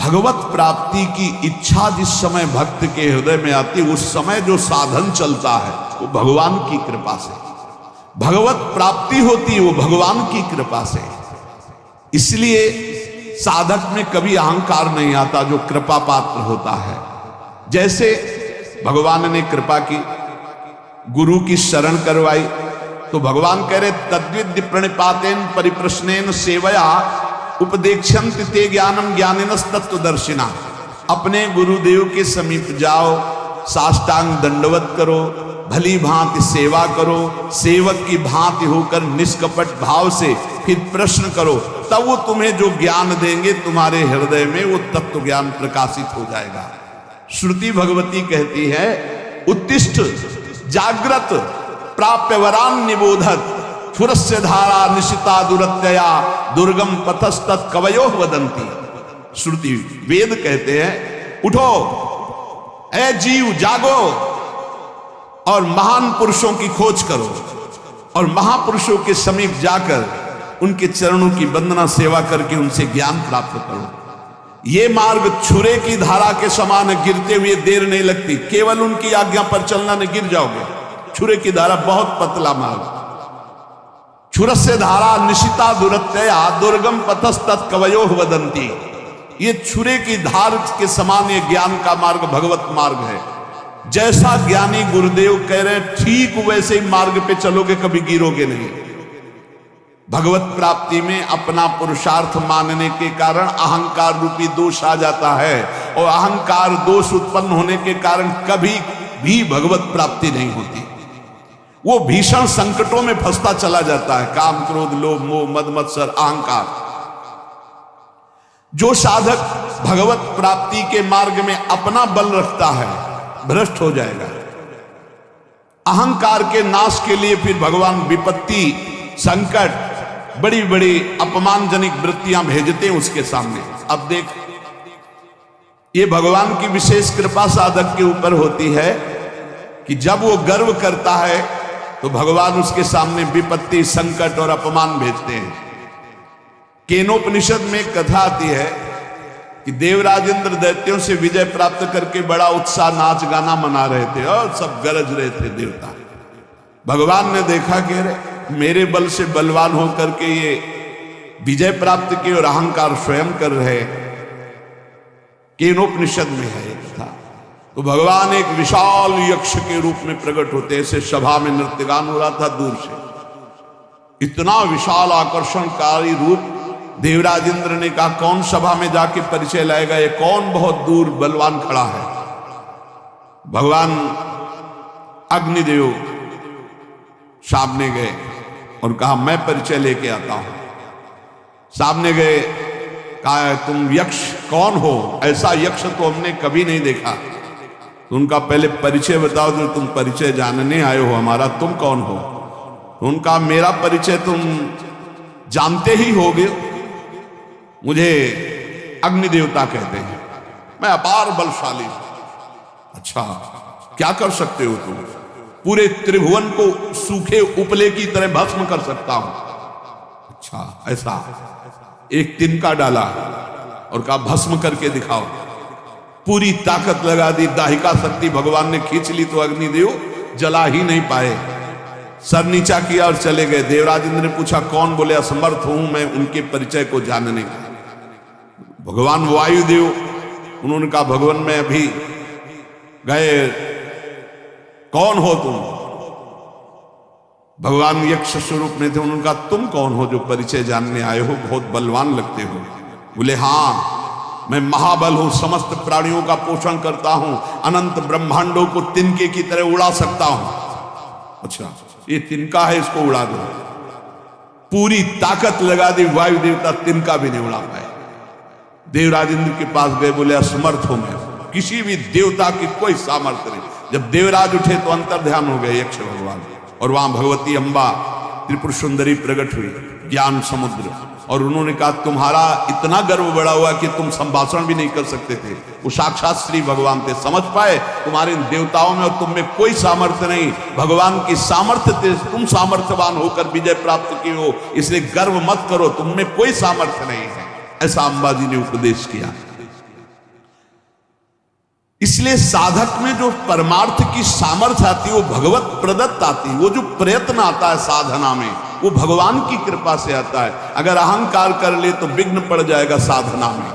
भगवत प्राप्ति की इच्छा जिस समय भक्त के हृदय में आती है, उस समय जो साधन चलता है वो भगवान की कृपा से, भगवत प्राप्ति होती है वो भगवान की कृपा से। इसलिए साधक में कभी अहंकार नहीं आता जो कृपा पात्र होता है। जैसे भगवान ने कृपा की, गुरु की शरण करवाई, तो भगवान कह रहे तद्विद्य प्रणिपातेन परिप्रश्नेन सेवया उपदेक्षन्ति ते ज्ञानम ज्ञानिनस तत्वदर्शिना। अपने गुरुदेव के समीप जाओ, साष्टांग दंडवत करो, भली भांति सेवा करो, सेवक की भांति होकर निष्कपट भाव से फिर प्रश्न करो, तब वो तुम्हें जो ज्ञान देंगे तुम्हारे हृदय में वो तत्व ज्ञान प्रकाशित हो जाएगा। श्रुति भगवती कहती है उत्तिष्ठ जागृत प्राप्य वरान निबोधत क्षुरस्य धारा निशिता दुरत्यया दुर्गम पथस्तत् कवयो वदंती। श्रुति वेद कहते हैं उठो ऐ जीव, जागो और महान पुरुषों की खोज करो और महापुरुषों के समीप जाकर उनके चरणों की वंदना सेवा करके उनसे ज्ञान प्राप्त करो। ये मार्ग छुरे की धारा के समान गिरते हुए देर नहीं लगती, केवल उनकी आज्ञा पर चलना नहीं गिर जाओगे। छुरे की धारा बहुत पतला मार्ग, छुरस्य धारा निशिता दुरत्यया दुर्गम पथस्तत् कवयो वदंती। ये छुरे की धार के समान ये ज्ञान का मार्ग भगवत मार्ग है। जैसा ज्ञानी गुरुदेव कह रहे ठीक वैसे ही मार्ग पे चलोगे, कभी गिरोगे नहीं। भगवत प्राप्ति में अपना पुरुषार्थ मानने के कारण अहंकार रूपी दोष आ जाता है और अहंकार दोष उत्पन्न होने के कारण कभी भी भगवत प्राप्ति नहीं होती। वो भीषण संकटों में फंसता चला जाता है, काम क्रोध लोभ मोह मद मत्सर अहंकार। जो साधक भगवत प्राप्ति के मार्ग में अपना बल रखता है भ्रष्ट हो जाएगा। अहंकार के नाश के लिए फिर भगवान विपत्ति संकट बड़ी बड़ी अपमानजनक वृत्तियां भेजते हैं उसके सामने। अब देख, ये भगवान की विशेष कृपा साधक के ऊपर होती है कि जब वो गर्व करता है तो भगवान उसके सामने विपत्ति संकट और अपमान भेजते हैं। केनोपनिषद में कथा आती है कि देवराज इंद्र दैत्यों से विजय प्राप्त करके बड़ा उत्साह नाच गाना मना रहे थे और सब गरज रहे थे देवता। भगवान ने देखा कि मेरे बल से बलवान होकर के ये विजय प्राप्त किए और अहंकार स्वयं कर रहे। केनोपनिषद में है था। तो भगवान एक विशाल यक्ष के रूप में प्रकट होते, ऐसे सभा में नृत्यगान हो रहा था दूर से। इतना विशाल आकर्षणकारी रूप, देवराज इंद्र ने कहा कौन सभा में जाके परिचय लाएगा, ये कौन बहुत दूर बलवान खड़ा है। भगवान अग्निदेव सामने गए और कहा मैं परिचय लेके आता हूं। सामने गए, कहा तुम यक्ष कौन हो, ऐसा यक्ष तो हमने कभी नहीं देखा। तो उनका पहले परिचय बताओ, जो तुम परिचय जानने आए हो हमारा, तुम कौन हो। तो उनका मेरा परिचय तुम जानते ही होगे, मुझे अग्नि देवता कहते हैं, मैं अपार बलशाली हूं। अच्छा, क्या कर सकते हो तुम? पूरे त्रिभुवन को सूखे उपले की तरह भस्म कर सकता हूं। अच्छा, ऐसा। एक तिनका डाला और कहा भस्म करके दिखाओ। पूरी ताकत लगा दी, दाहिका शक्ति भगवान ने खींच ली तो अग्निदेव जला ही नहीं पाए। सर नीचा किया और चले गए। देवराज इंद्र ने पूछा कौन, बोले असमर्थ हूं मैं उनके परिचय को जानने का। भगवान वायुदेव, उन्होंने कहा भगवान मैं अभी गए, कौन हो तुम? भगवान यक्ष स्वरूप में थे। उन्होंने कहा तुम कौन हो जो परिचय जानने आए हो, बहुत बलवान लगते हो। बोले हाँ, मैं महाबल हूं, समस्त प्राणियों का पोषण करता हूं, अनंत ब्रह्मांडों को तिनके की तरह उड़ा सकता हूं। अच्छा, ये तिनका है, इसको उड़ा दो। पूरी ताकत लगा दी, वायु देवता तिनका भी नहीं उड़ा पाए। देवराज इंद्र के पास गए, बोले असमर्थ हूं मैं, किसी भी देवता की कोई सामर्थ्य नहीं। जब देवराज उठे तो अंतर ध्यान हो गए यक्ष भगवान, और वहां भगवती अम्बा त्रिपुर सुंदरी प्रकट हुई, ज्ञान समुद्र। और उन्होंने कहा तुम्हारा इतना गर्व बढ़ा हुआ कि तुम संभाषण भी नहीं कर सकते थे। वो साक्षात श्री भगवान थे, समझ पाए तुम्हारे इन देवताओं में और तुम में कोई सामर्थ्य नहीं, भगवान की सामर्थ्य थे, तुम सामर्थ्यवान होकर विजय प्राप्त किए हो, इसलिए गर्व मत करो, तुम में कोई सामर्थ्य नहीं है। ऐसा अंबाजी ने उपदेश किया। इसलिए साधक में जो परमार्थ की सामर्थ्य आती है वो भगवत प्रदत्त आती है। वो जो प्रयत्न आता है साधना में वो भगवान की कृपा से आता है। अगर अहंकार कर ले तो विघ्न पड़ जाएगा साधना में।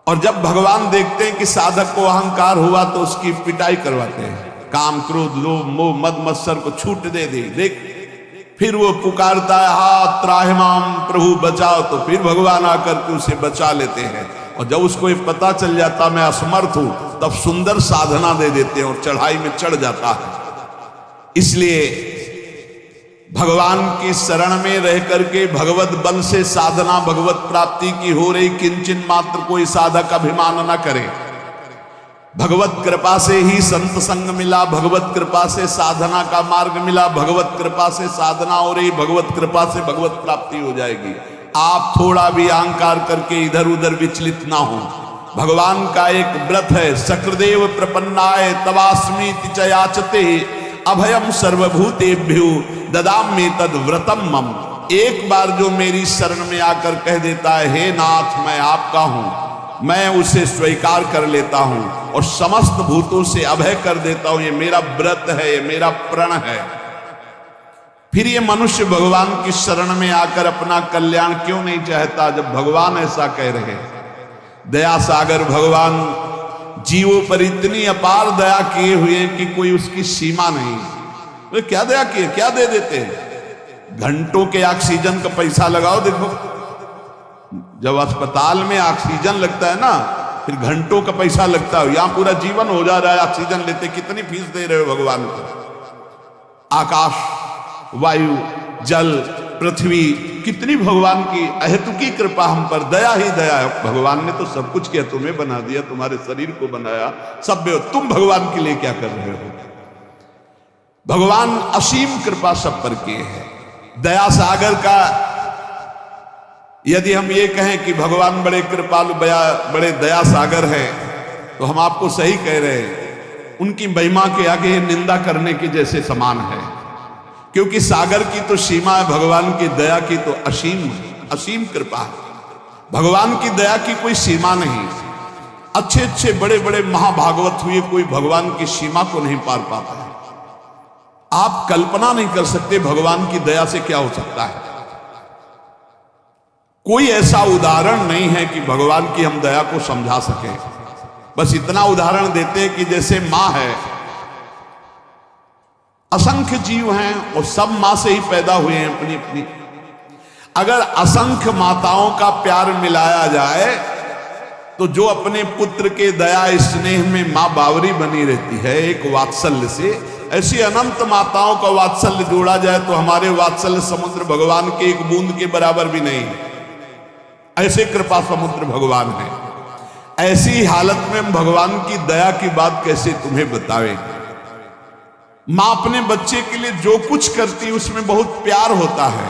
और जब भगवान देखते हैं कि साधक को अहंकार हुआ तो उसकी पिटाई करवाते हैं। काम क्रोध लोभ मोह मद मत्सर को छूट दे देख, फिर वो पुकारता है हाथ त्राहिमाम प्रभु बचाओ, तो फिर भगवान आकर के उसे बचा लेते हैं। और जब उसको ये पता चल जाता मैं असमर्थ हूं, तब सुंदर साधना दे देते हैं और चढ़ाई में चढ़ जाता है। इसलिए भगवान की शरण में रह करके भगवत बल से साधना भगवत प्राप्ति की हो रही, किंचन मात्र कोई साधक अभिमान न करे। भगवत कृपा से ही संत संग मिला, भगवत कृपा से साधना का मार्ग मिला, भगवत कृपा से साधना हो रही, भगवत कृपा से भगवत प्राप्ति हो जाएगी। आप थोड़ा भी अहंकार करके इधर उधर विचलित ना हो। भगवान का एक व्रत है, शक्रदेव प्रपन्नाय तवास्मीति च याचते अभयम सर्वभूतेभ्यो ददामि तद व्रतम मम। एक बार जो मेरी शरण में आकर कह देता है हे नाथ मैं आपका हूं, मैं उसे स्वीकार कर लेता हूं और समस्त भूतों से अभय कर देता हूं। ये मेरा व्रत है, ये मेरा प्रण है। फिर ये मनुष्य भगवान की शरण में आकर अपना कल्याण क्यों नहीं चाहता, जब भगवान ऐसा कह रहे। दया सागर भगवान जीवों पर इतनी अपार दया किए हुए कि कोई उसकी सीमा नहीं। वे क्या दया किए, क्या दे देते हैं। घंटों के ऑक्सीजन का पैसा लगाओ, देखो जब अस्पताल में ऑक्सीजन लगता है ना, फिर घंटों का पैसा लगता है। यहां पूरा जीवन हो जा रहा है ऑक्सीजन लेते, कितनी फीस दे रहे हो भगवान को। आकाश वायु जल पृथ्वी, कितनी भगवान की अहेतुकी कृपा हम पर, दया ही दया है। भगवान ने तो सब कुछ किया, तुम्हें बना दिया, तुम्हारे शरीर को बनाया, सब तुम भगवान के लिए क्या कर रहे हो। भगवान असीम कृपा सब पर किए हैं। दया सागर का यदि हम ये कहें कि भगवान बड़े कृपालु बड़े दया सागर है, तो हम आपको सही कह रहे हैं। उनकी महिमा के आगे निंदा करने के जैसे समान है, क्योंकि सागर की तो सीमा है, भगवान की दया की तो असीम कृपा है। भगवान की दया की कोई सीमा नहीं। अच्छे अच्छे बड़े बड़े महाभागवत हुए, कोई भगवान की सीमा को नहीं पार पाता है। आप कल्पना नहीं कर सकते भगवान की दया से क्या हो सकता है। कोई ऐसा उदाहरण नहीं है कि भगवान की हम दया को समझा सके। बस इतना उदाहरण देते हैं कि जैसे मां है, असंख्य जीव हैं और सब मां से ही पैदा हुए हैं अपनी अपनी। अगर असंख्य माताओं का प्यार मिलाया जाए तो जो अपने पुत्र के दया स्नेह में मां बावरी बनी रहती है एक वात्सल्य से, ऐसी अनंत माताओं का वात्सल्य जोड़ा जाए तो हमारे वात्सल्य समुद्र भगवान के एक बूंद के बराबर भी नहीं। ऐसे कृपा समुद्र भगवान है। ऐसी हालत में भगवान की दया की बात कैसे तुम्हें बतावे। मां अपने बच्चे के लिए जो कुछ करती है उसमें बहुत प्यार होता है,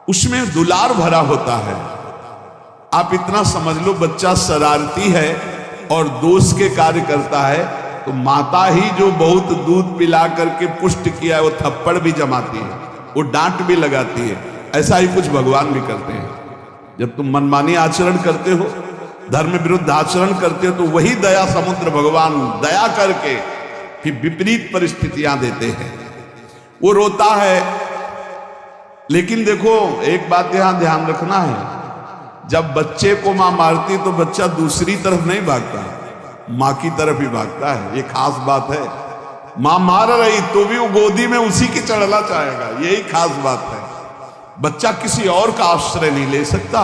उसमें दुलार भरा होता है। आप इतना समझ लो, बच्चा शरारती है और दोष के कार्य करता है तो माता ही जो बहुत दूध पिला करके पुष्ट किया है वो थप्पड़ भी जमाती है, वो डांट भी लगाती है। ऐसा ही कुछ भगवान भी करते हैं। जब तुम मनमानी आचरण करते हो, धर्म विरुद्ध आचरण करते हो, तो वही दया समुद्र भगवान दया करके फिर विपरीत परिस्थितियां देते हैं। वो रोता है, लेकिन देखो एक बात यहां ध्यान रखना है, जब बच्चे को मां मारती तो बच्चा दूसरी तरफ नहीं भागता, मां की तरफ ही भागता है। ये खास बात है। मां मार रही तो भी वो गोदी में उसी की चढ़ना चाहेगा, यही खास बात है। बच्चा किसी और का आश्रय नहीं ले सकता।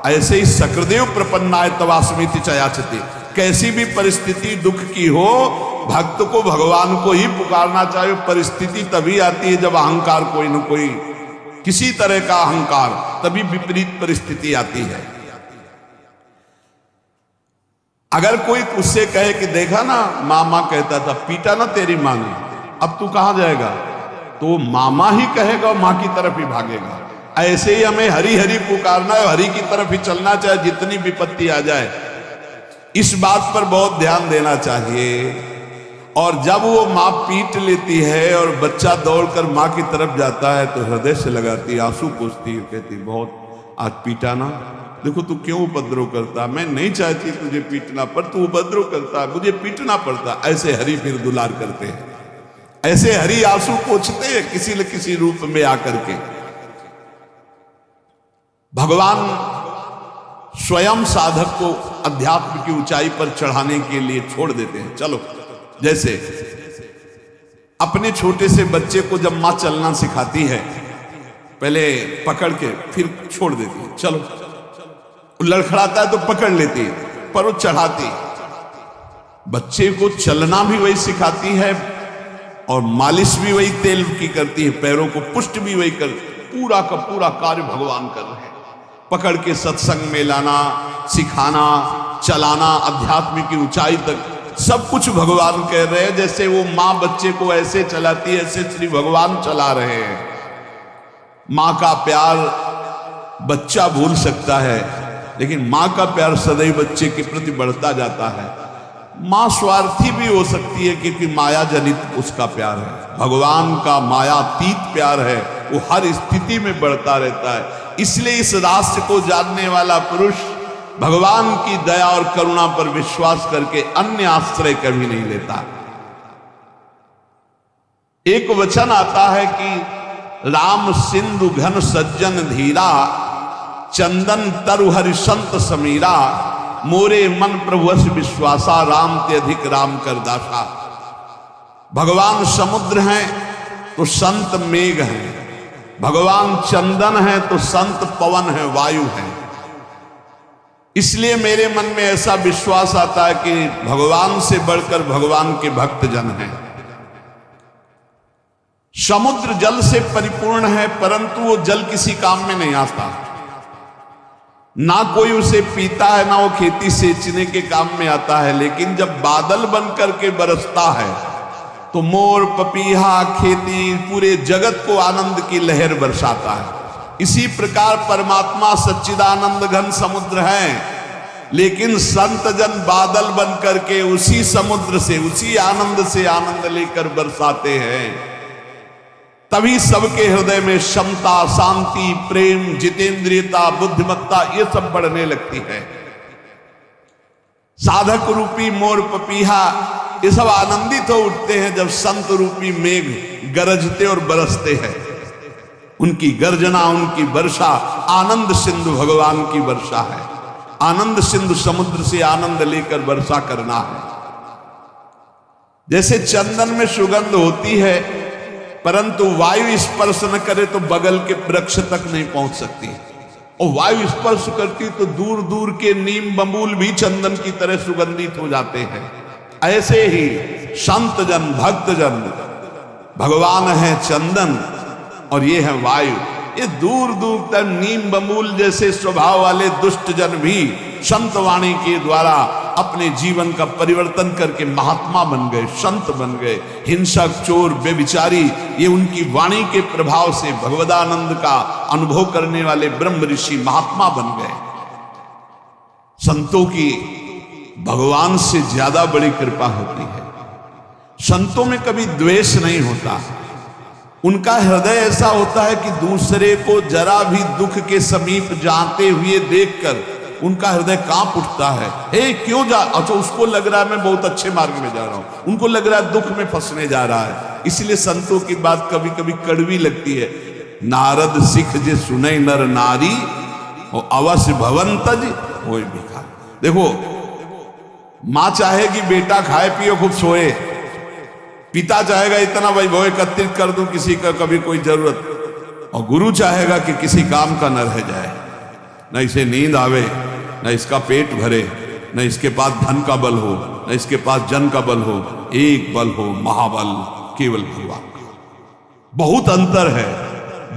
ऐसे ही शक्रदेव प्रपन्नाय तवास्मीति च याचते। कैसी भी परिस्थिति दुख की हो, भक्त को भगवान को ही पुकारना चाहिए। परिस्थिति तभी आती है जब अहंकार कोई न कोई, किसी तरह का अहंकार, तभी विपरीत परिस्थिति आती है। अगर कोई उससे कहे कि देखा ना मामा कहता था, पीटा ना तेरी मां ने, अब तू कहां जाएगा, तो मामा ही कहेगा और मां की तरफ ही भागेगा। ऐसे ही हमें हरि हरि पुकारना है, हरि की तरफ ही चलना चाहिए जितनी विपत्ति आ जाए। इस बात पर बहुत ध्यान देना चाहिए। और जब वो माँ पीट लेती है और बच्चा दौड़कर माँ की तरफ जाता है तो हृदय से लगाती, आंसू पोंछती, कहती बहुत आज पीटा ना, देखो तू क्यों उपद्रव करता, मैं नहीं चाहती तुझे पीटना, पर तू उपद्रव करता, मुझे पीटना पड़ता। ऐसे हरि फिर दुलार करते हैं, ऐसे हरि आंसू पोंछते हैं किसी न किसी रूप में आकर के। भगवान स्वयं साधक को अध्यात्म की ऊंचाई पर चढ़ाने के लिए छोड़ देते हैं। चलो, जैसे अपने छोटे से बच्चे को जब मां चलना सिखाती है, पहले पकड़ के फिर छोड़ देती है, चलो, लड़खड़ाता है तो पकड़ लेती है, पर वो चढ़ाती। बच्चे को चलना भी वही सिखाती है और मालिश भी वही तेल की करती है, पैरों को पुष्ट भी वही कर, पूरा का पूरा कार्य भगवान कर रहे हैं। पकड़ के सत्संग में लाना, सिखाना, चलाना, अध्यात्म की ऊंचाई तक सब कुछ भगवान कह रहे हैं। जैसे वो मां बच्चे को ऐसे चलाती है, ऐसे श्री भगवान चला रहे हैं। मां का प्यार बच्चा भूल सकता है, लेकिन मां का प्यार सदैव बच्चे के प्रति बढ़ता जाता है। मां स्वार्थी भी हो सकती है क्योंकि माया जनित उसका प्यार है। भगवान का मायातीत प्यार है, वो हर स्थिति में बढ़ता रहता है। इसलिए इस राष्ट्र को जानने वाला पुरुष भगवान की दया और करुणा पर विश्वास करके अन्य आश्रय कभी नहीं लेता। एक वचन आता है कि राम सिंधु घन सज्जन धीरा, चंदन तरु हरि संत समीरा, मोरे मन प्रभु वश विश्वासा, राम ते अधिक राम कर दासा। भगवान समुद्र हैं तो संत मेघ हैं, भगवान चंदन है तो संत पवन है, वायु है। इसलिए मेरे मन में ऐसा विश्वास आता है कि भगवान से बढ़कर भगवान के भक्त जन हैं। समुद्र जल से परिपूर्ण है, परंतु वो जल किसी काम में नहीं आता, ना कोई उसे पीता है, ना वो खेती सींचने के काम में आता है। लेकिन जब बादल बनकर के बरसता है तो मोर, पपीहा, खेती, पूरे जगत को आनंद की लहर बरसाता है। इसी प्रकार परमात्मा सच्चिदानंद घन समुद्र है, लेकिन संत जन बादल बनकर के उसी समुद्र से, उसी आनंद से आनंद लेकर बरसाते हैं। तभी सबके हृदय में क्षमता, शांति, प्रेम, जितेंद्रियता, बुद्धिमत्ता ये सब बढ़ने लगती है। साधक रूपी मोर, पपीहा ये सब आनंदित हो उठते हैं जब संत रूपी मेघ गरजते और बरसते हैं। उनकी गर्जना, उनकी वर्षा आनंद सिंधु भगवान की वर्षा है। आनंद सिंधु समुद्र से आनंद लेकर वर्षा करना है। जैसे चंदन में सुगंध होती है, परंतु वायु स्पर्श न करे तो बगल के वृक्ष तक नहीं पहुंच सकती, और वायु स्पर्श करती तो दूर दूर के नीम बबूल भी चंदन की तरह सुगंधित हो जाते हैं। ऐसे ही संत जन, भक्त जन, भगवान है चंदन और ये है वायु। ये दूर दूर तक नीम बबूल जैसे स्वभाव वाले दुष्ट जन भी संत वाणी के द्वारा अपने जीवन का परिवर्तन करके महात्मा बन गए, संत बन गए। हिंसक, चोर, बेविचारी ये उनकी वाणी के प्रभाव से भगवदानंद का अनुभव करने वाले ब्रह्म ऋषि महात्मा बन गए। संतों की भगवान से ज्यादा बड़ी कृपा होती है। संतों में कभी द्वेष नहीं होता। उनका हृदय ऐसा होता है कि दूसरे को जरा भी दुख के समीप जाते हुए देखकर उनका हृदय कांप उठता है। हे क्यों जा, अच्छा उसको लग रहा है मैं बहुत अच्छे मार्ग में जा रहा हूं, उनको लग रहा है दुख में फंसने जा रहा है। इसलिए संतों की बात कभी कभी कड़वी लगती है। नारद सिख जे सुने नर नारी, और अवश्य भवंतज होय भिखारी। देखो, मां चाहेगी बेटा खाए पिए खूब सोए, पिता चाहेगा इतना वैभव एकत्रित कर दूं किसी का कभी कोई जरूरत, और गुरु चाहेगा कि किसी काम का न रह जाए, न इसे नींद आवे, न इसका पेट भरे, न इसके पास धन का बल हो, न इसके पास जन का बल हो। एक बल हो महाबल, केवल भगवान का। बहुत अंतर है,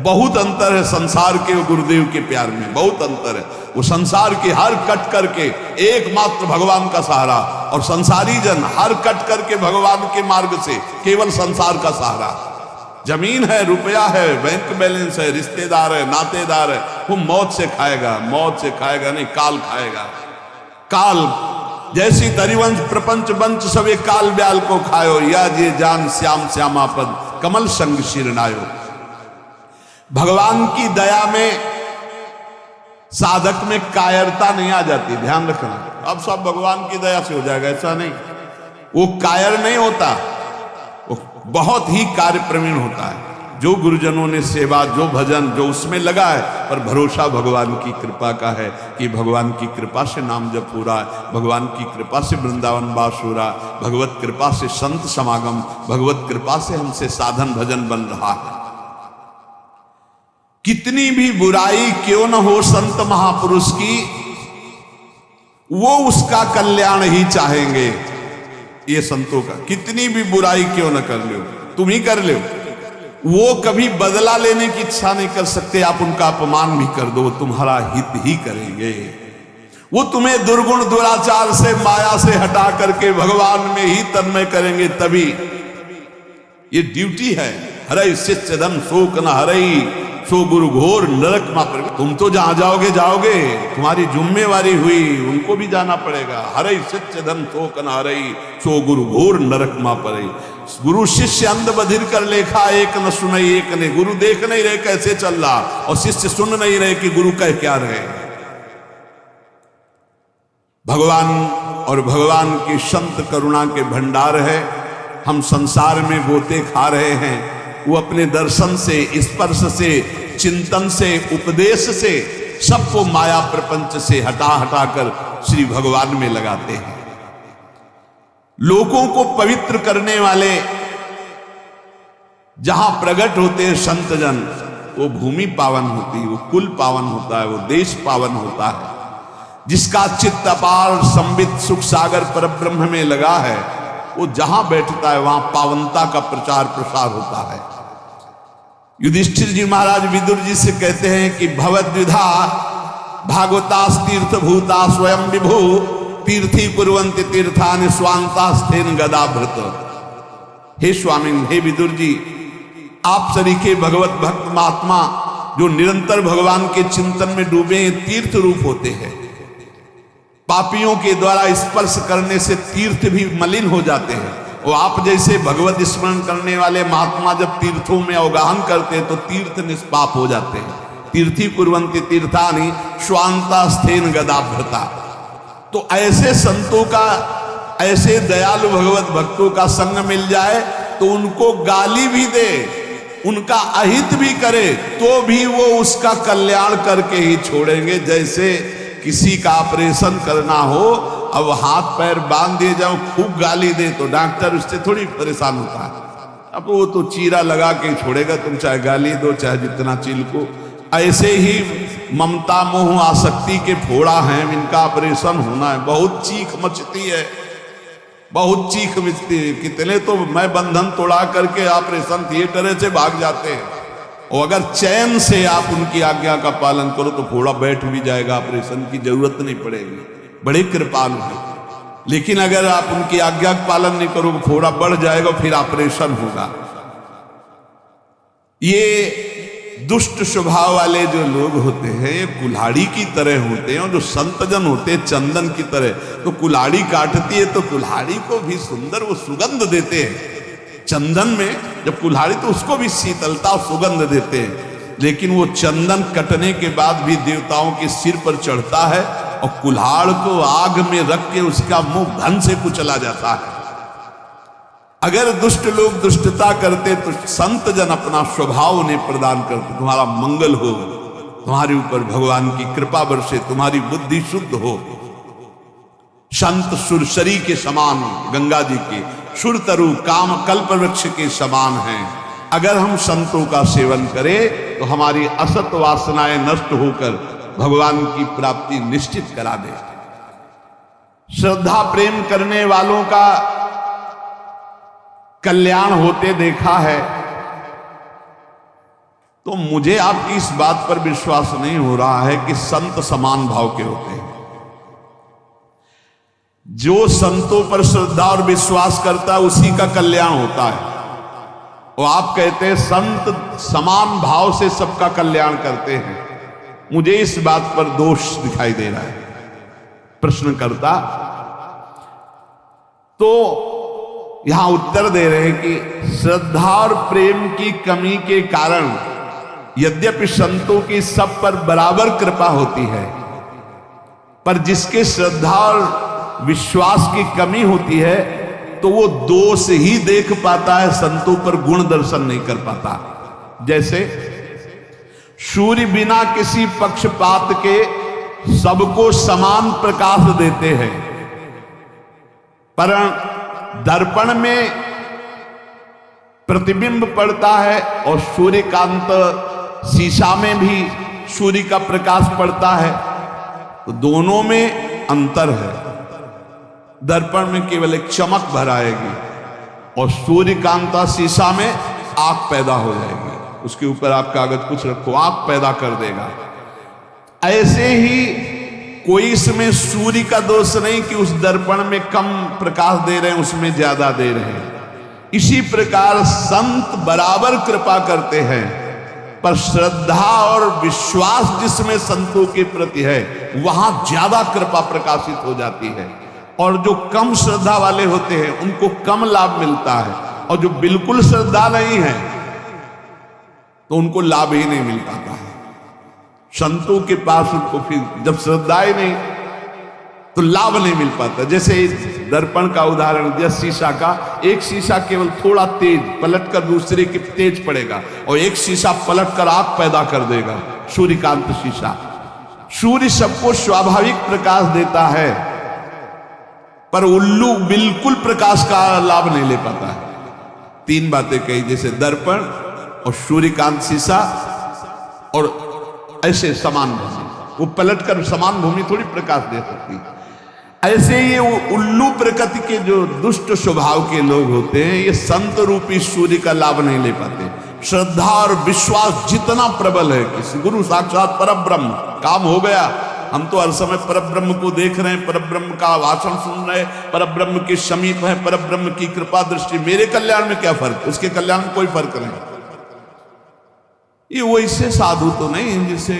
बहुत अंतर है संसार के और गुरुदेव के प्यार में, बहुत अंतर है। वो संसार के हर कट करके एकमात्र भगवान का सहारा, और संसारी जन हर कट करके भगवान के मार्ग से केवल संसार का सहारा। जमीन है, रुपया है, बैंक बैलेंस है, रिश्तेदार है, नातेदार है, वो मौत से खाएगा, मौत से खाएगा नहीं, काल खाएगा। काल जैसी तरिवंश प्रपंच बंच सवे काल ब्याल को खायो, या जे जान श्याम श्यामापद कमल संग शिरनायो। भगवान की दया में साधक में कायरता नहीं आ जाती, ध्यान रखना। अब सब भगवान की दया से हो जाएगा ऐसा नहीं, वो कायर नहीं होता, वो बहुत ही कार्य प्रवीण होता है। जो गुरुजनों ने सेवा, जो भजन, जो उसमें लगा है, पर भरोसा भगवान की कृपा का है कि भगवान की कृपा से नाम जप हो रहा है, भगवान की कृपा से वृंदावन वास हो रहा है, भगवत कृपा से संत समागम, भगवत कृपा से हमसे साधन भजन बन रहा है। कितनी भी बुराई क्यों न हो संत महापुरुष की, वो उसका कल्याण ही चाहेंगे। ये संतों का, कितनी भी बुराई क्यों न कर लो, तुम ही कर लो, वो कभी बदला लेने की इच्छा नहीं कर सकते। आप उनका अपमान भी कर दो, वो तुम्हारा हित ही करेंगे। वो तुम्हें दुर्गुण दुराचार से, माया से हटा करके भगवान में ही तन्मय करेंगे, तभी। ये ड्यूटी है। हरई शिष्यधम शोक न हरई सो गुरु घोर नरक मा पर। तुम तो जहां जाओगे जाओगे, तुम्हारी जिम्मेवारी हुई, उनको भी जाना पड़ेगा। हरई शिष्यधम शोक न हरई सो गुरु घोर नरक मा पर। गुरु शिष्य अंध बधिर कर लेखा, एक न सुनई एक ने। गुरु देख नहीं रहे कैसे चल रहा, और शिष्य सुन नहीं रहे कि गुरु कह क्या रहे। भगवान और भगवान की संत करुणा के भंडार है। हम संसार में गोते खा रहे हैं, वो अपने दर्शन से, स्पर्श से, चिंतन से, उपदेश से सबको माया प्रपंच से हटा हटा कर श्री भगवान में लगाते हैं। लोगों को पवित्र करने वाले जहां प्रकट होते हैं संत जन, वो भूमि पावन होती है, वो कुल पावन होता है, वो देश पावन होता है। जिसका चित्त अपार संबित सुख सागर परब्रह्म में लगा है, वो जहां बैठता है वहां पावनता का प्रचार प्रसार होता है। युधिष्ठिर जी महाराज विदुर जी से कहते हैं कि भवद्विधा भागवतास तीर्थ भूता स्वयं विभु तीर्थी कुर्वन्ति तीर्थानि स्वांतास्थेन गदाभृत। हे स्वामी, हे विदुर जी, आप सरीखे भगवत भक्त महात्मा जो निरंतर भगवान के चिंतन में डूबे हैं, तीर्थ रूप होते हैं। पापियों के द्वारा स्पर्श करने से तीर्थ भी मलिन हो जाते हैं, और आप जैसे भगवत स्मरण करने वाले महात्मा जब तीर्थों में अवगाहन करते हैं तो तीर्थ निष्पाप हो जाते हैं। तीर्थी कुर्वन्ति तीर्थानि स्वांतास्थेन गदाभृता। तो ऐसे संतों का, ऐसे दयालु भगवत भक्तों का संग मिल जाए तो उनको गाली भी दे, उनका अहित भी करे, तो भी वो उसका कल्याण करके ही छोड़ेंगे। जैसे किसी का ऑपरेशन करना हो, अब हाथ पैर बांध दिए जाओ, खूब गाली दे तो डॉक्टर उससे थोड़ी परेशान होता है। अब वो तो चीरा लगा के छोड़ेगा, तुम चाहे गाली दो चाहे जितना चिल्को। ऐसे ही ममता मोह आसक्ति के फोड़ा हैं, इनका ऑपरेशन होना है, बहुत चीख मचती है, बहुत चीख मचती है। कितने तो मैं बंधन तोड़ा करके ऑपरेशन थिएटर से भाग जाते हैं, और अगर चैन से आप उनकी आज्ञा का पालन करो तो फोड़ा बैठ भी जाएगा, ऑपरेशन की जरूरत नहीं पड़ेगी। बड़े कृपालु है। लेकिन अगर आप उनकी आज्ञा का पालन नहीं करोगे, फोड़ा बढ़ जाएगा, फिर ऑपरेशन होगा। ये दुष्ट स्वभाव वाले जो लोग होते हैं, ये कुल्हाड़ी की तरह होते हैं, और जो संतजन होते हैं चंदन की तरह। तो कुल्हाड़ी काटती है तो कुल्हाड़ी को भी सुंदर वो सुगंध देते हैं। चंदन में जब कुल्हाड़ी, तो उसको भी शीतलता और सुगंध देते हैं। लेकिन वो चंदन कटने के बाद भी देवताओं के सिर पर चढ़ता है, और कुल्हाड़ को आग में रख के उसका मुंह धन से कुचला जाता है। अगर दुष्ट लोग दुष्टता करते तो संत जन अपना स्वभाव उन्हें प्रदान करते। तुम्हारा मंगल हो, तुम्हारे ऊपर भगवान की कृपा बरसे, तुम्हारी बुद्धि शुद्ध हो। संत सुरसरी के समान, गंगा जी के सुरतरु काम कल्प वृक्ष के समान हैं। अगर हम संतों का सेवन करें तो हमारी असत वासनाएं नष्ट होकर भगवान की प्राप्ति निश्चित करा दे। श्रद्धा प्रेम करने वालों का कल्याण होते देखा है, तो मुझे आपकी इस बात पर विश्वास नहीं हो रहा है कि संत समान भाव के होते हैं। जो संतों पर श्रद्धा और विश्वास करता है उसी का कल्याण होता है। और आप कहते हैं संत समान भाव से सबका कल्याण करते हैं, मुझे इस बात पर दोष दिखाई दे रहा है। प्रश्नकर्ता तो यहां उत्तर दे रहे हैं कि श्रद्धा और प्रेम की कमी के कारण यद्यपि संतों की सब पर बराबर कृपा होती है, पर जिसके श्रद्धा और विश्वास की कमी होती है तो वो दोष ही देख पाता है, संतों पर गुण दर्शन नहीं कर पाता। जैसे सूर्य बिना किसी पक्षपात के सबको समान प्रकाश देते हैं, पर दर्पण में प्रतिबिंब पड़ता है और सूर्यकांत शीशा में भी सूर्य का प्रकाश पड़ता है, तो दोनों में अंतर है। दर्पण में केवल एक चमक भर आएगी और सूर्यकांता शीशा में आग पैदा हो जाएगी। उसके ऊपर आप कागज कुछ रखो, आग पैदा कर देगा। ऐसे ही कोई इसमें सूर्य का दोष नहीं कि उस दर्पण में कम प्रकाश दे रहे हैं, उसमें ज्यादा दे रहे हैं। इसी प्रकार संत बराबर कृपा करते हैं, पर श्रद्धा और विश्वास जिसमें संतों के प्रति है वहां ज्यादा कृपा प्रकाशित हो जाती है, और जो कम श्रद्धा वाले होते हैं उनको कम लाभ मिलता है, और जो बिल्कुल श्रद्धा नहीं है तो उनको लाभ ही नहीं मिल पाता है। संतों के पास उनको फिर जब श्रद्धा ही नहीं तो लाभ नहीं मिल पाता। जैसे दर्पण का उदाहरण दिया, शीशा का, एक शीशा केवल थोड़ा तेज पलटकर दूसरे के तेज पड़ेगा, और एक शीशा पलटकर आग पैदा कर देगा, सूर्यकांत शीशा। सूर्य सबको स्वाभाविक प्रकाश देता है, पर उल्लू बिल्कुल प्रकाश का लाभ नहीं ले पाता है। तीन बातें कही, जैसे दर्पण और सूर्यकांत शीशा और ऐसे समान भूमि, वो पलटकर समान भूमि थोड़ी प्रकाश दे सकती है। ऐसे ये उल्लू प्रकृति के जो दुष्ट स्वभाव के लोग होते हैं, ये संत रूपी सूर्य का लाभ नहीं ले पाते। श्रद्धा और विश्वास जितना प्रबल है, किसी गुरु साक्षात परब्रह्म, काम हो गया। हम तो हर समय परब्रह्म को देख रहे हैं, परब्रह्म का भाषण सुन रहे हैं, परब्रह्म के समीप है, परब्रह्म की कृपा दृष्टि। मेरे कल्याण में क्या फर्क, उसके कल्याण में कोई फर्क नहीं। ये वैसे साधु तो नहीं जिससे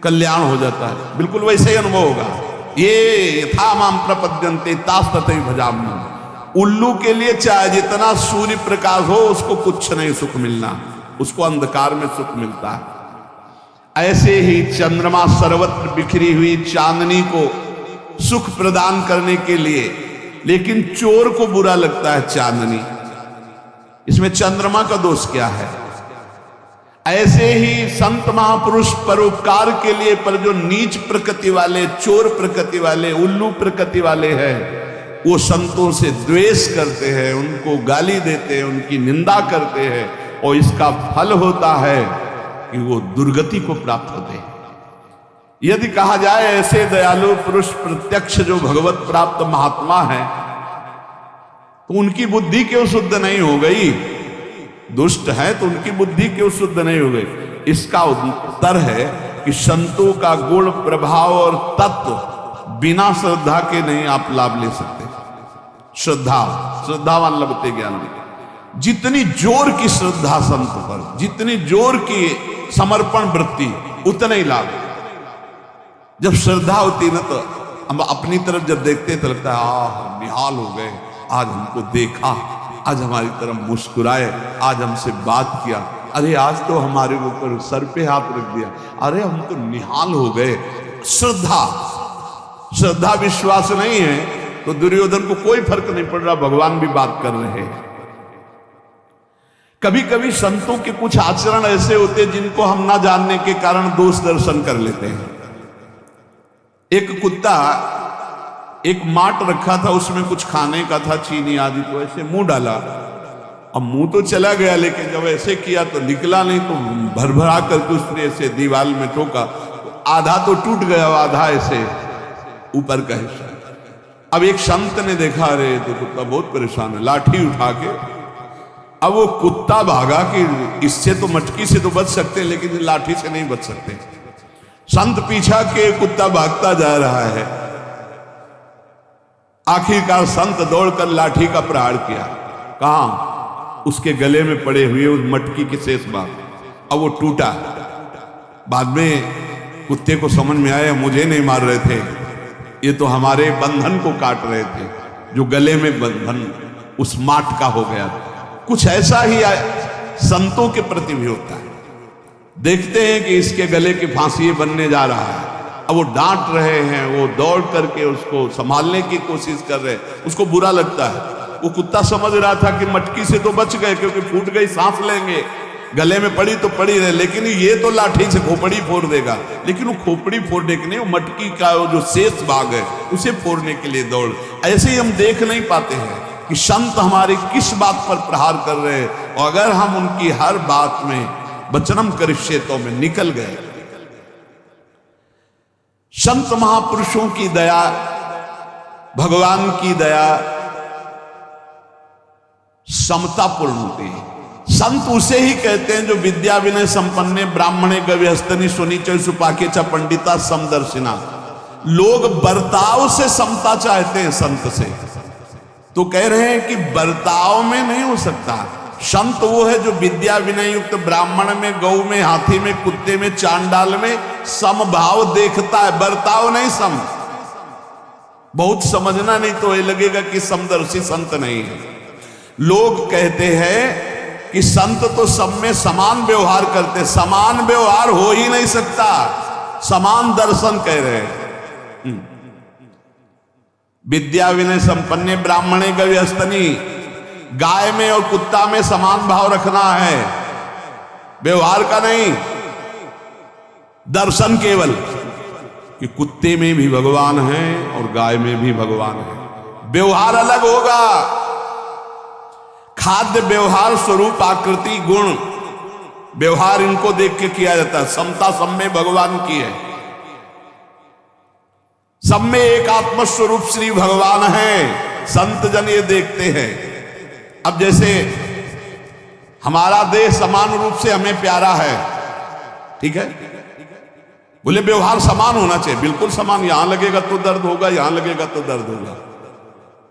कल्याण हो जाता है, बिल्कुल वैसे ही अनुभव होगा। ये यथा माम प्रपद्यन्ते तास तथैव भजाम्यहम्। उल्लू के लिए चाहे जितना सूर्य प्रकाश हो उसको कुछ नहीं सुख मिलना, उसको अंधकार में सुख मिलता है। ऐसे ही चंद्रमा सर्वत्र बिखरी हुई चांदनी को सुख प्रदान करने के लिए, लेकिन चोर को बुरा लगता है चांदनी, इसमें चंद्रमा का दोष क्या है? ऐसे ही संत महापुरुष परोपकार के लिए, पर जो नीच प्रकृति वाले, चोर प्रकृति वाले, उल्लू प्रकृति वाले हैं, वो संतों से द्वेष करते हैं, उनको गाली देते हैं, उनकी निंदा करते हैं, और इसका फल होता है कि वो दुर्गति को प्राप्त होते हैं। यदि कहा जाए ऐसे दयालु पुरुष प्रत्यक्ष जो भगवत प्राप्त महात्मा है, तो उनकी बुद्धि क्यों शुद्ध नहीं हो गई? दुष्ट है तो उनकी बुद्धि क्यों शुद्ध नहीं हो गई? इसका उत्तर है कि संतों का गुण, प्रभाव और तत्व बिना श्रद्धा के नहीं आप लाभ ले सकते। श्रद्धावान लभते ज्ञान। जितनी जोर की श्रद्धा संत पर, जितनी जोर की समर्पण वृत्ति, उतना ही लाभ। जब श्रद्धा होती ना तो हम अपनी तरफ जब देखते तो लगता है निहाल हो गए, आज हमको देखा, आज हमारी तरफ मुस्कुराए, आज हमसे बात किया, अरे आज तो हमारे ऊपर सर पे हाथ रख दिया, अरे हम तो निहाल हो गए। श्रद्धा विश्वास नहीं है तो दुर्योधन को कोई फर्क नहीं पड़ रहा, भगवान भी बात कर रहे हैं। कभी कभी संतों के कुछ आचरण ऐसे होते हैं जिनको हम ना जानने के कारण दोष दर्शन कर लेते हैं। एक कुत्ता एक माट रखा था, उसमें कुछ खाने का था, चीनी आदि, तो ऐसे मुंह डाला। अब मुंह तो चला गया, लेकिन जब ऐसे किया तो निकला नहीं, तो भरभरा करके उसने ऐसे दीवार में ठोका, तो आधा तो टूट गया, आधा ऐसे ऊपर का हिस्सा। अब एक संत ने देखा, अरे तो कुत्ता बहुत परेशान है, लाठी उठा के, अब वो कुत्ता भागा कि इससे तो मटकी से तो बच सकते, लेकिन लाठी से नहीं बच सकते। संत पीछा के कुत्ता भागता जा रहा है, आखिरकार संत दौड़कर लाठी का प्रहार किया। कहां? उसके गले में पड़े हुए उस मटकी के शेष भाग। अब वो टूटा। बाद में कुत्ते को समझ में आया, मुझे नहीं मार रहे थे, ये तो हमारे बंधन को काट रहे थे, जो गले में बंधन उस माट का हो गया। कुछ ऐसा ही संतों के प्रति भी होता है। देखते हैं कि इसके गले की फांसी बनने जा रहा है। अब वो डांट रहे हैं, वो दौड़ करके उसको संभालने की कोशिश कर रहे हैं, उसको बुरा लगता है। वो कुत्ता समझ रहा था कि मटकी से तो बच गए, क्योंकि फूट गई सांस लेंगे, गले में पड़ी तो पड़ी रहे, लेकिन ये तो लाठी से खोपड़ी फोड़ देगा। लेकिन वो खोपड़ी फोड़ने के नहीं, वो मटकी का वो जो शेष भाग है उसे फोड़ने के लिए दौड़। ऐसे ही हम देख नहीं पाते हैं कि संत हमारे किस बात पर प्रहार कर रहे हैं, और अगर हम उनकी हर बात में वचनम करिष्ये तो में निकल गए। संत महापुरुषों की दया, भगवान की दया समतापूर्ण होती है। संत उसे ही कहते हैं जो विद्या विनय संपन्ने ब्राह्मणे गव्यस्तनी सुनीच सुपाके च पंडिता समदर्शिना। लोग बर्ताव से समता चाहते हैं संत से, तो कह रहे हैं कि बर्ताव में नहीं हो सकता। संत वो है जो विद्या विनय युक्त ब्राह्मण में, गौ में, हाथी में, कुत्ते में, चांडाल में समभाव देखता है, बर्ताव नहीं सम। बहुत समझना नहीं तो ये लगेगा कि समदर्शी संत नहीं है। लोग कहते हैं कि संत तो सब में समान व्यवहार करते, समान व्यवहार हो ही नहीं सकता, समान दर्शन कह रहे हैं। विद्या विनय संपन्ने ब्राह्मणे गव्यस्तनी, गाय में और कुत्ता में समान भाव रखना है, व्यवहार का नहीं, दर्शन केवल कि कुत्ते में भी भगवान है और गाय में भी भगवान है। व्यवहार अलग होगा, खाद्य व्यवहार स्वरूप आकृति गुण व्यवहार इनको देख के किया जाता है। समता सब में भगवान की है, सब में एक आत्मस्वरूप श्री भगवान है, संत जन ये देखते हैं। अब जैसे हमारा देह समान रूप से हमें प्यारा है, ठीक है, बोले व्यवहार समान होना चाहिए, बिल्कुल समान, यहां लगेगा तो दर्द होगा, यहां लगेगा तो दर्द होगा।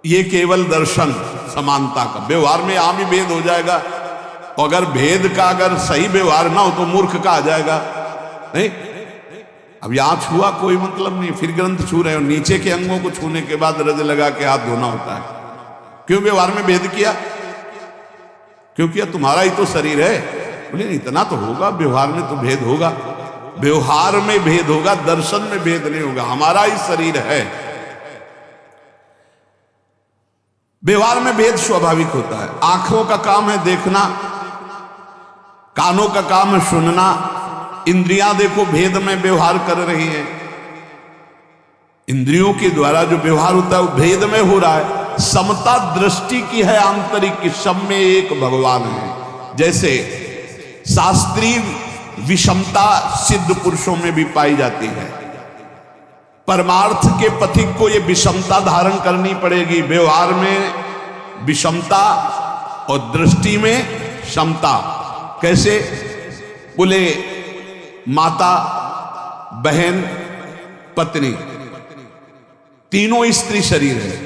ये केवल दर्शन समानता का, व्यवहार में यहां भी भेद हो जाएगा। और अगर भेद का अगर सही व्यवहार ना हो तो मूर्ख का आ जाएगा। नहीं, अब यहां छुआ कोई मतलब नहीं, फिर ग्रंथ छू रहे हो, नीचे के अंगों को छूने के बाद रज लगा के हाथ धोना होता है। क्यों व्यवहार में भेद किया? क्यों किया? तुम्हारा ही तो शरीर है। बोले इतना तो होगा, व्यवहार में तो भेद होगा, व्यवहार में भेद होगा, दर्शन में भेद नहीं होगा, हमारा ही शरीर है। व्यवहार में भेद स्वाभाविक होता है। आंखों का काम है देखना, कानों का काम है सुनना, इंद्रियां देखो भेद में व्यवहार कर रही हैं। इंद्रियों के द्वारा जो व्यवहार होता है वो भेद में हो रहा है। समता दृष्टि की है, आंतरिक की, सब में एक भगवान है। जैसे शास्त्रीय विषमता सिद्ध पुरुषों में भी पाई जाती है, परमार्थ के पथिक को ये विषमता धारण करनी पड़ेगी। व्यवहार में विषमता और दृष्टि में समता। कैसे? बोले माता, बहन, पत्नी, तीनों स्त्री शरीर है,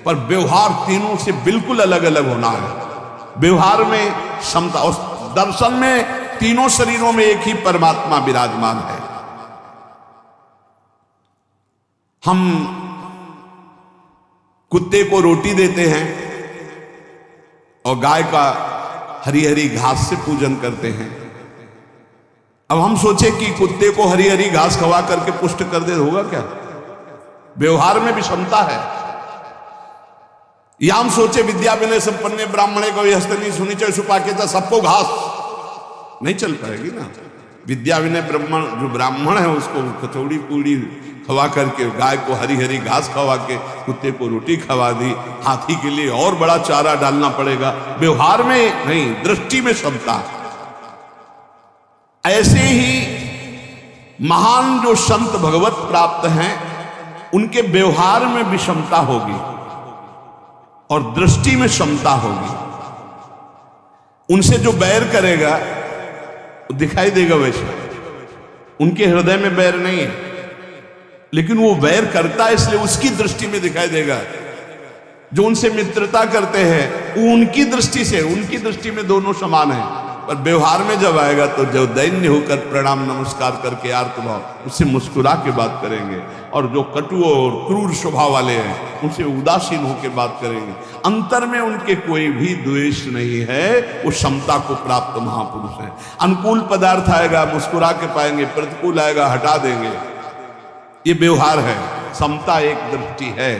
पर व्यवहार तीनों से बिल्कुल अलग अलग होना है। व्यवहार में समता और दर्शन में तीनों शरीरों में एक ही परमात्मा विराजमान है। हम कुत्ते को रोटी देते हैं और गाय का हरी हरी घास से पूजन करते हैं। अब हम सोचे कि कुत्ते को हरी हरी घास खवा करके पुष्ट कर दे, होगा क्या? व्यवहार में भी क्षमता है। या हम सोचे विद्या विनय संपन्ने ब्राह्मणे को हस्तनी सुनिचय सुपाके, सबको घास नहीं चल पाएगी ना। विद्या विनय ब्राह्मण जो ब्राह्मण है उसको कचौड़ी पूड़ी खवा करके, गाय को हरी हरी घास खवा के, कुत्ते को रोटी खवा दी, हाथी के लिए और बड़ा चारा डालना पड़ेगा। व्यवहार में नहीं, दृष्टि में क्षमता। ऐसे ही महान जो संत भगवत प्राप्त हैं उनके व्यवहार में भी क्षमता होगी और दृष्टि में क्षमता होगी। उनसे जो बैर करेगा दिखाई देगा वैसे, उनके हृदय में बैर नहीं है, लेकिन वो बैर करता है इसलिए उसकी दृष्टि में दिखाई देगा। जो उनसे मित्रता करते हैं वो उनकी दृष्टि से, उनकी दृष्टि में दोनों समान है पर व्यवहार में जब आएगा तो जो दैन्य होकर प्रणाम नमस्कार करके आर्तभाव उससे मुस्कुरा के बात करेंगे, और जो कटु और क्रूर स्वभाव वाले हैं उनसे उदासीन होकर बात करेंगे। अंतर में उनके कोई भी द्वेष नहीं है, वो समता को प्राप्त महापुरुष हैं। अनुकूल पदार्थ आएगा मुस्कुरा के पाएंगे, प्रतिकूल आएगा हटा देंगे। ये व्यवहार है, समता एक दृष्टि है।